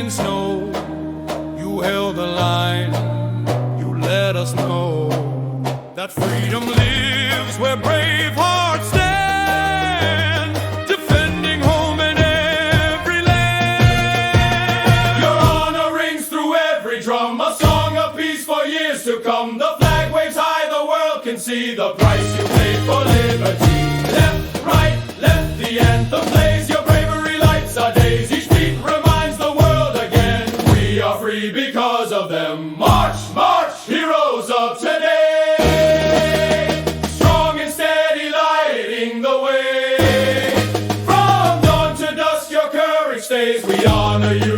in snow. You held the line, you let us know that freedom lives where brave hearts stand, defending home and every land. Your honor rings through every drum, a song of peace for years to come. The flag waves high, the world can see the price you paid for liberty. Left, right, left, the anthem plays. Your bravery lights our days. Each beat reminds the world again we are free because of them. March, march, heroes of today, strong and steady, lighting the way. From dawn to dusk, your courage stays. We honor you.